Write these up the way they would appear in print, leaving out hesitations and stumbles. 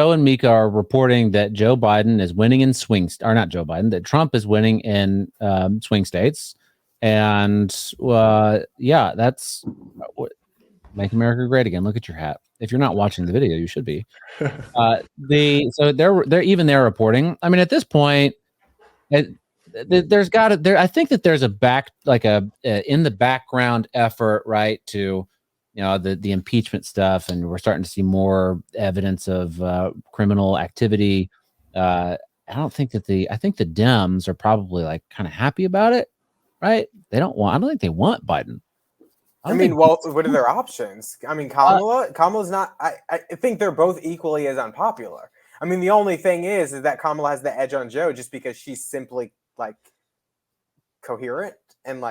Joe and Mika are reporting that Joe Biden is winning in not Joe Biden, that Trump is winning in swing states. And yeah, that's Make America Great Again. Look at your hat. If you're not watching the video, you should be. So they're reporting. I mean, at this point, there's got to there. I think that there's a in the background effort, right, to the impeachment stuff, and we're starting to see more evidence of criminal activity. I think the Dems are probably like kind of happy about it, right? I don't think they want Biden. I mean, what are their options? I mean, Kamala's not. I think they're both equally as unpopular. I mean, the only thing is that Kamala has the edge on Joe just because she's simply like coherent and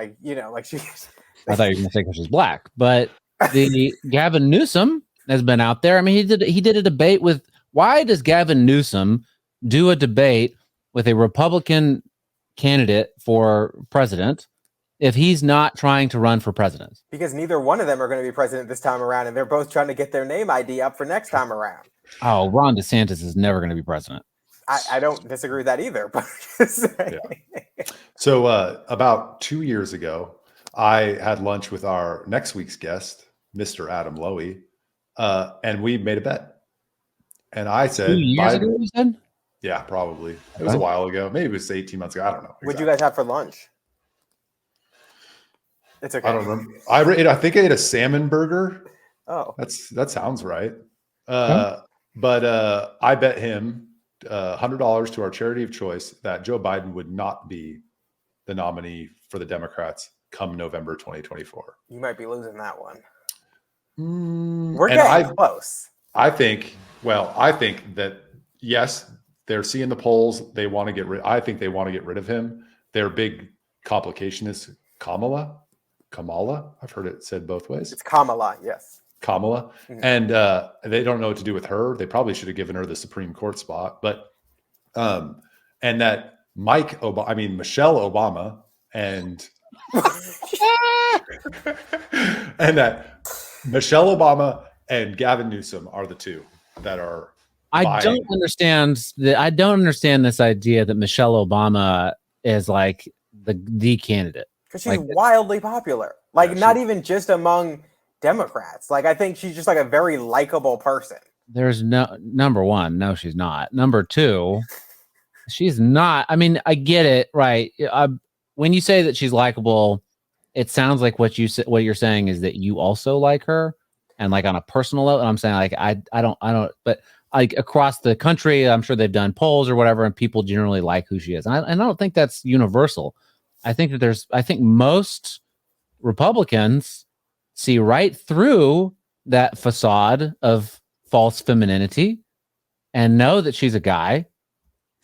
she's. I thought you were going to say because she's black, but the Gavin Newsom has been out there. I mean, he did a debate with. Why does Gavin Newsom do a debate with a Republican candidate for president if he's not trying to run for president? Because neither one of them are going to be president this time around, and they're both trying to get their name ID up for next time around. Oh, Ron DeSantis is never going to be president. I don't disagree with that either. But So about 2 years ago, I had lunch with our next week's guest, Mr. Adam Lowy, and we made a bet. And I said, 2 years ago, you said? Yeah, probably. It was a while ago. Maybe it was 18 months ago. I don't know. What'd you guys have for lunch? It's okay. I don't remember. I think I ate a salmon burger. Oh, that sounds right. But I bet him $100 to our charity of choice that Joe Biden would not be the nominee for the Democrats come November 2024. You might be losing that one. We're getting close. I think that yes, they're seeing the polls. I think they want to get rid of him. Their big complication is Kamala. I've heard it said both ways. It's Kamala, yes. Kamala. Mm-hmm. And they don't know what to do with her. They probably should have given her the Supreme Court spot. But and that Michelle Obama and and that Michelle Obama and Gavin Newsom are the two that are I don't understand this idea that Michelle Obama is like the candidate. Because she's wildly popular. Not even just among Democrats. I think she's just a very likable person. There's number one, no, she's not. Number two, she's not. I mean, I get it, right? When you say that she's likable, it sounds like what you're saying is that you also like her, and on a personal level. And I'm saying I don't. But across the country, I'm sure they've done polls or whatever, and people generally like who she is. And I don't think that's universal. I think most Republicans see right through that facade of false femininity and know that she's a guy,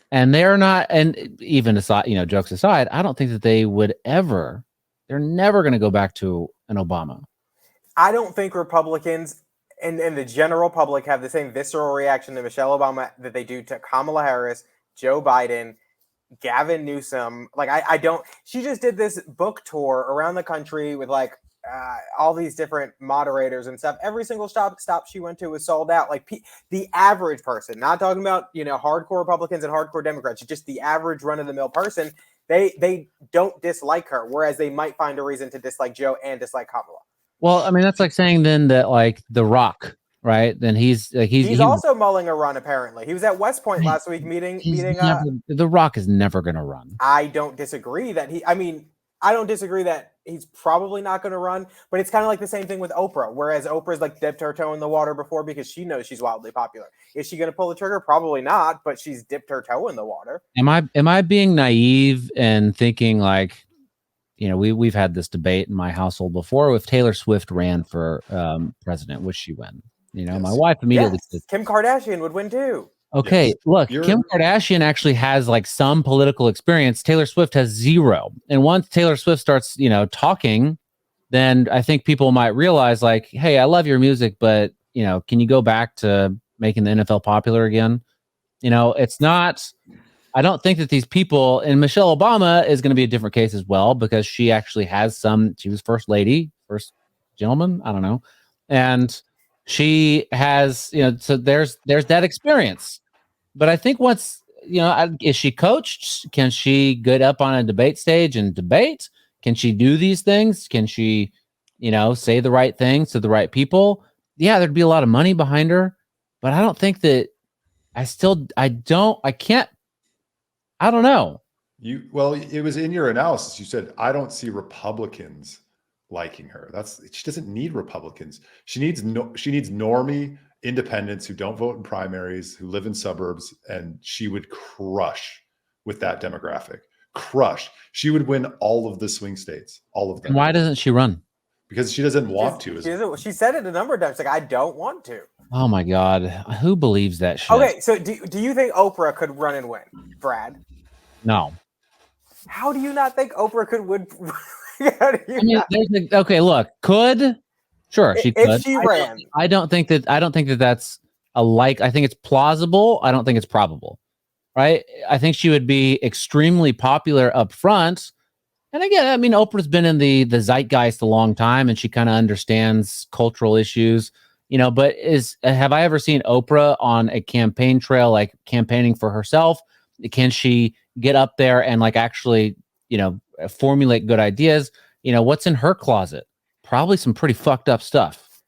and they're not. And even aside, jokes aside, I don't think that they're never going to go back to an Obama. I don't think Republicans and the general public have the same visceral reaction to Michelle Obama that they do to Kamala Harris, Joe Biden, Gavin Newsom. I don't. She just did this book tour around the country with all these different moderators and stuff. Every single stop she went to was sold out. The average person, not talking about hardcore Republicans and hardcore Democrats, just the average run of the mill person. They don't dislike her, whereas they might find a reason to dislike Joe and dislike Kamala. Well, I mean, that's like saying then that The Rock, right? Then he's also mulling a run. Apparently, he was at West Point last week meeting. The Rock is never going to run. I don't disagree that I don't disagree that he's probably not going to run, but it's kind of like the same thing with Oprah. Whereas Oprah's dipped her toe in the water before because she knows she's wildly popular. Is she going to pull the trigger? Probably not, but she's dipped her toe in the water. Am I being naive and thinking we've had this debate in my household before? If Taylor Swift ran for president, would she win? Yes. My wife immediately said, Kim Kardashian would win too. Okay, yes. Look, Kim Kardashian actually has some political experience. Taylor Swift has zero. And once Taylor Swift starts, talking, then I think people might realize hey, I love your music, but, can you go back to making the NFL popular again? It's not. I don't think that these people, and Michelle Obama is going to be a different case as well, because she actually has she was first lady, first gentleman, I don't know. And She has, so there's that experience. But I think once, is she coached? Can she get up on a debate stage and debate? Can she do these things? Can she, say the right things to the right people? Yeah, there'd be a lot of money behind her, but I don't think that I don't know. It was in your analysis. You said, I don't see Republicans liking her. She doesn't need Republicans. She needs normie independents who don't vote in primaries, who live in suburbs, and she would crush with that demographic. Crush. She would win all of the swing states, all of them. And why doesn't she run? Because she doesn't want to. She said it a number of times, like, I don't want to. Oh my God. Who believes that shit? Okay, so do you think Oprah could run and win, Brad? No. How do you not think Oprah could win? Okay, look, sure, she could. If she ran. I don't think that that's I think it's plausible. I don't think it's probable. Right? I think she would be extremely popular up front. And again, I mean, Oprah's been in the zeitgeist a long time, and she kind of understands cultural issues, but have I ever seen Oprah on a campaign trail, like campaigning for herself? Can she get up there and like actually, formulate good ideas? What's in her closet? Probably some pretty fucked up stuff.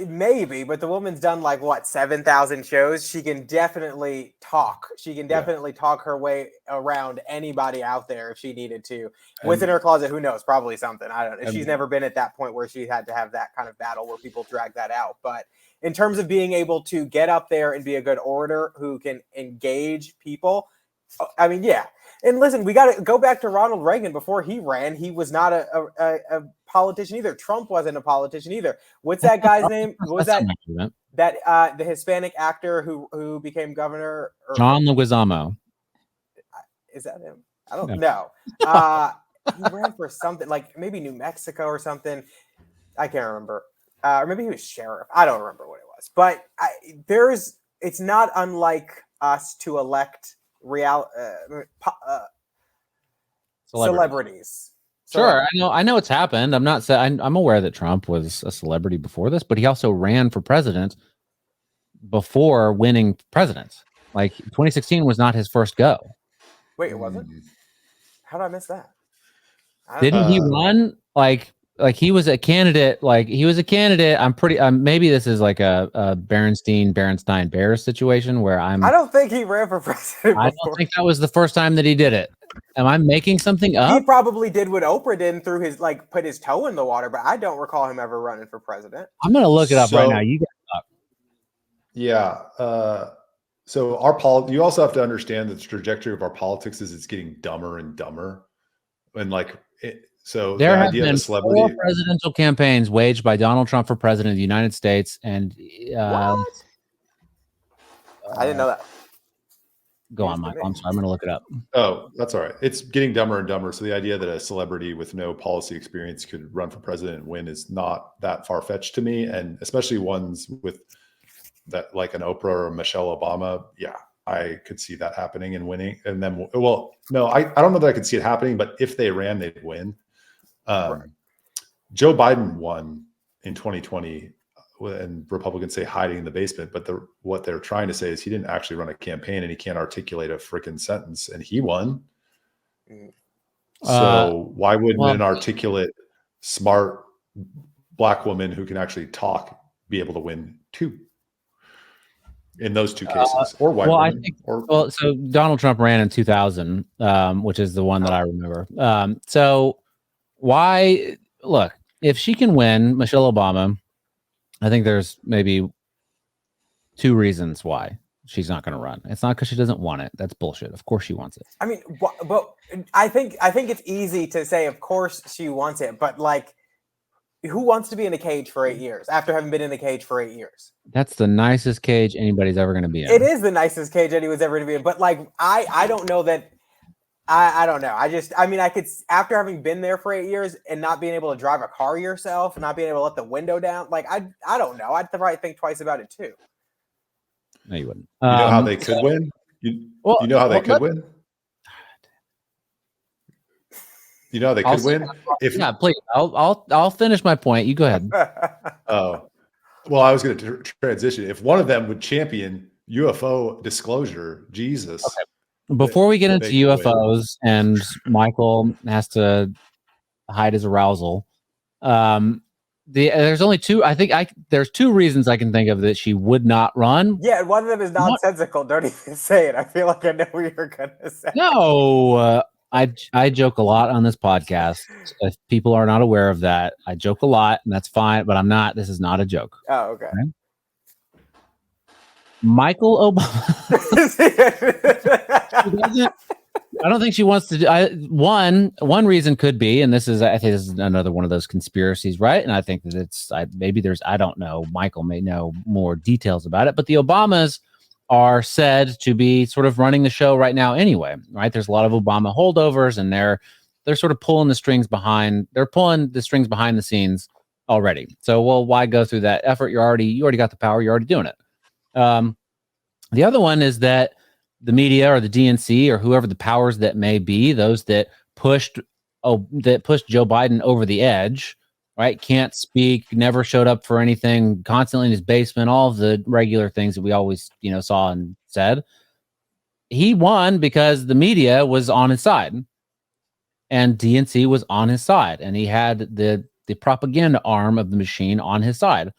Maybe, but the woman's done like 7,000 shows. She can definitely talk. She can definitely talk her way around anybody out there if she needed to. What's in her closet? Who knows? Probably something. I don't know. She's never been at that point where she had to have that kind of battle where people drag that out. But in terms of being able to get up there and be a good orator who can engage people, yeah. And listen, we got to go back to Ronald Reagan. Before he ran, he was not a politician either. Trump wasn't a politician either. What's that guy's name? What was that? The Hispanic actor who became governor? John Leguizamo. Is that him? I don't know. He ran for something like maybe New Mexico or something. I can't remember. Or maybe he was sheriff. I don't remember what it was. But it's not unlike us to elect celebrities. Sure, I know it's happened. I'm aware that Trump was a celebrity before this, but he also ran for president before winning president. Like 2016 was not his first go. Wait, it wasn't? How did I miss that? Didn't he run like he was a candidate? I'm pretty. Maybe this is like a Berenstein Bears situation where I don't think he ran for president. I don't think that was the first time that he did it. Am I making something up? He probably did what Oprah did and threw his put his toe in the water, but I don't recall him ever running for president. I'm gonna look it up right now. You get it up. Yeah. So you also have to understand that the trajectory of our politics is it's getting dumber and dumber, and so there the have idea been of a celebrity 4 presidential campaigns waged by Donald Trump for president of the United States, and what? I didn't know that. Go on, Michael. I'm sorry. I'm going to look it up. Oh, that's all right. It's getting dumber and dumber. So the idea that a celebrity with no policy experience could run for president and win is not that far-fetched to me, and especially ones with that, like an Oprah or Michelle Obama. Yeah, I could see that happening and winning. And then, no, I don't know that I could see it happening, but if they ran, they'd win. Right. Joe Biden won in 2020, and Republicans say hiding in the basement, but what they're trying to say is he didn't actually run a campaign and he can't articulate a freaking sentence, and he won. So why wouldn't an articulate, smart Black woman who can actually talk be able to win too? In those two cases, or white women. So Donald Trump ran in 2000, which is the one that I remember. So why? Look, if she can win Michelle Obama, I think there's maybe 2 reasons why she's not going to run. It's not because she doesn't want it. That's bullshit. Of course she wants it. I mean, but I think it's easy to say, of course she wants it, but who wants to be in a cage for 8 years after having been in a cage for 8 years? That's the nicest cage anybody's ever going to be in. It is the nicest cage anyone's ever going to be in. But I don't know that. I don't know. I could, after having been there for 8 years and not being able to drive a car yourself and not being able to let the window down, I don't know. I'd probably think twice about it too. No, you wouldn't. You know how they could win? You know how they could win? You know how they could win? Please. I'll finish my point. You go ahead. Oh, Well, I was going to transition. If one of them would champion UFO disclosure, Jesus. Okay. Before we get into Make way. UFOs and Michael has to hide his arousal, there's only two. I think there's two reasons I can think of that she would not run. Yeah, and one of them is nonsensical. Don't even say it. I feel like I know what you're gonna say. No, I joke a lot on this podcast. If people are not aware of that, I joke a lot, and that's fine. But I'm not. This is not a joke. Oh, okay. Michael Obama. I don't think she wants to do. One reason could be, and I think this is another one of those conspiracies, right? And I think that I don't know. Michael may know more details about it, but the Obamas are said to be sort of running the show right now anyway, right? There's a lot of Obama holdovers, and they're sort of pulling the strings behind. They're pulling the strings behind the scenes already. So, well, why go through that effort? You already got the power. You're already doing it. The other one is that the media or the DNC or whoever the powers that may be, those that pushed Joe Biden over the edge, right? Can't speak, never showed up for anything, constantly in his basement, all of the regular things that we always, saw and said. He won because the media was on his side and DNC was on his side, and he had the propaganda arm of the machine on his side.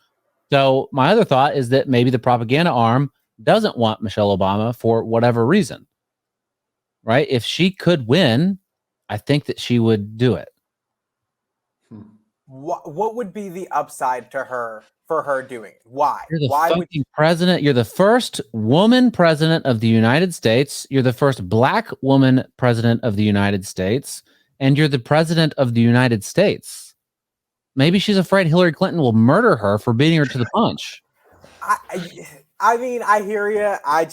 So my other thought is that maybe the propaganda arm doesn't want Michelle Obama for whatever reason, right? If she could win, I think that she would do it. What would be the upside to her for her doing it? Why? You're the Why fucking president. You're the first woman president of the United States. You're the first black woman president of the United States, and you're the president of the United States. Maybe she's afraid Hillary Clinton will murder her for beating her to the punch. I mean, I hear you. I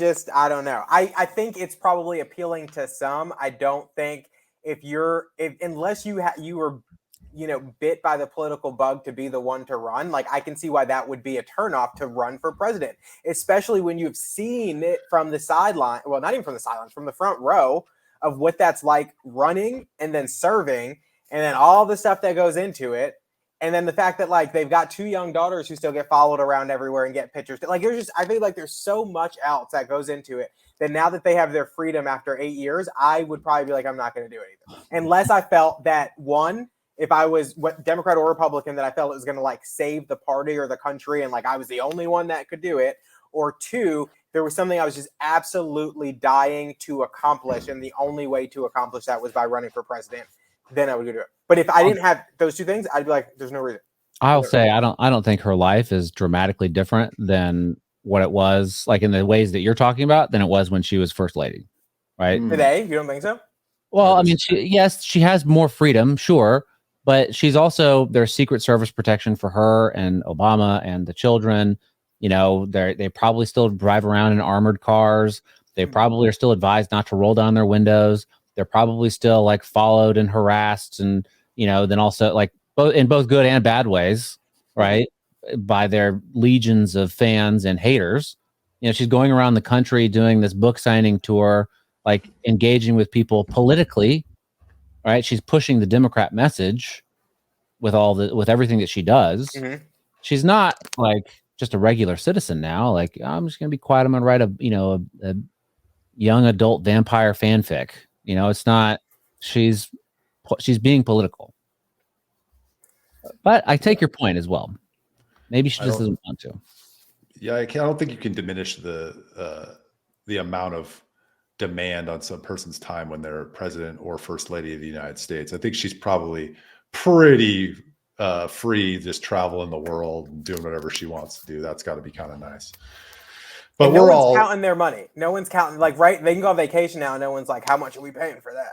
don't know. I think it's probably appealing to some. I don't think unless you were, bit by the political bug to be the one to run, like I can see why that would be a turnoff to run for president, especially when you've seen it from the sideline. Well, not even from the sidelines, from the front row of what that's like running and then serving and then all the stuff that goes into it. And then the fact that like they've got two young daughters who still get followed around everywhere and get pictures. Like I feel like there's so much else that goes into it that now that they have their freedom after 8 years, I would probably be like, I'm not going to do anything unless I felt that if I was Democrat or Republican, that I felt it was going to like save the party or the country. And like, I was the only one that could do it. Or two, there was something I was just absolutely dying to accomplish. And the only way to accomplish that was by running for president. Then I would do it. But if I didn't have those two things, I'd be like, there's no reason. I'll say I don't think her life is dramatically different than what it was like in the ways that you're talking about than it was when she was first lady, right? Today, you don't think so? Well, I mean, she has more freedom, sure, but she's also there's Secret Service protection for her and Obama and the children. They probably still drive around in armored cars. They probably are still advised not to roll down their windows. They're probably still like followed and harassed and, then also like both good and bad ways, right? By their legions of fans and haters. She's going around the country doing this book signing tour, like engaging with people politically, right? She's pushing the Democrat message with everything that she does. Mm-hmm. She's not like just a regular citizen now. Like, I'm just going to be quiet. I'm going to write a young adult vampire fanfic. It's not, she's being political, but I take your point as well. Maybe she just doesn't want to. Yeah. I don't think you can diminish the amount of demand on some person's time when they're president or first lady of the United States. I think she's probably pretty free, just traveling the world and doing whatever she wants to do. That's gotta be kind of nice. But no one's counting their money. No one's counting, like, right? They can go on vacation now. And no one's like, how much are we paying for that?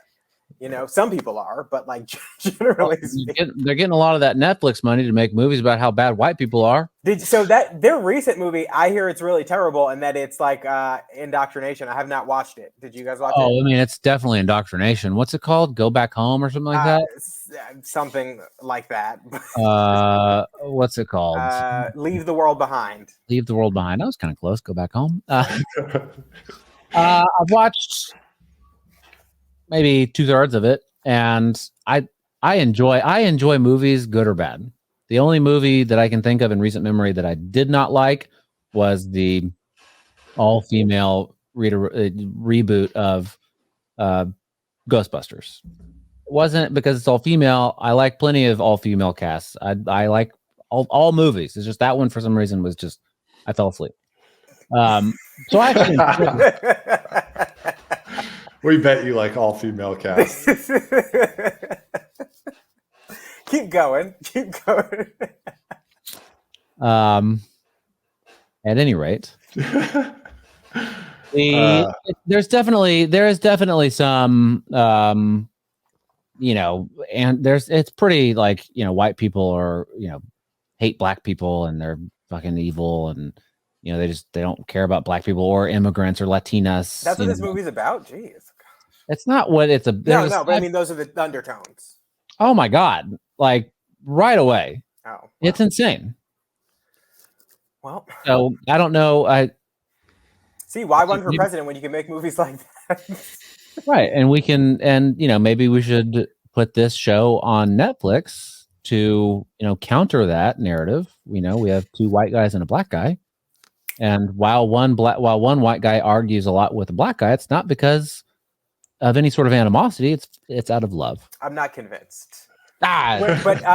Some people are, but like generally, they're getting a lot of that Netflix money to make movies about how bad white people are. Their recent movie, I hear it's really terrible and that it's like indoctrination. I have not watched it. Did you guys watch it? Oh, I mean, it's definitely indoctrination. What's it called? Go Back Home or something like that? Something like that. What's it called? Leave the World Behind. Leave the World Behind. That was kind of close. Go Back Home. I've watched maybe 2/3 of it, and I enjoy movies, good or bad. The only movie that I can think of in recent memory that I did not like was the all-female reboot of Ghostbusters. It wasn't because it's all female. I like plenty of all-female casts. I like all movies. It's just that one for some reason was just I fell asleep. So I actually we bet you like all female cast. Keep going. At any rate, there is definitely some and it's pretty like white people are hate black people and they're fucking evil and they don't care about black people or immigrants or Latinas. That's what this movie's about. Jeez, it's not what it's a. No, but I mean those are the undertones. Oh my god! Like right away. Oh, wow. It's insane. Well, so I don't know. See, why run for president when you can make movies like that? Right, and we can, maybe we should put this show on Netflix to, counter that narrative. We have two white guys and a black guy, and while one white guy argues a lot with a black guy, it's not because of any sort of animosity. It's out of love. I'm not convinced. But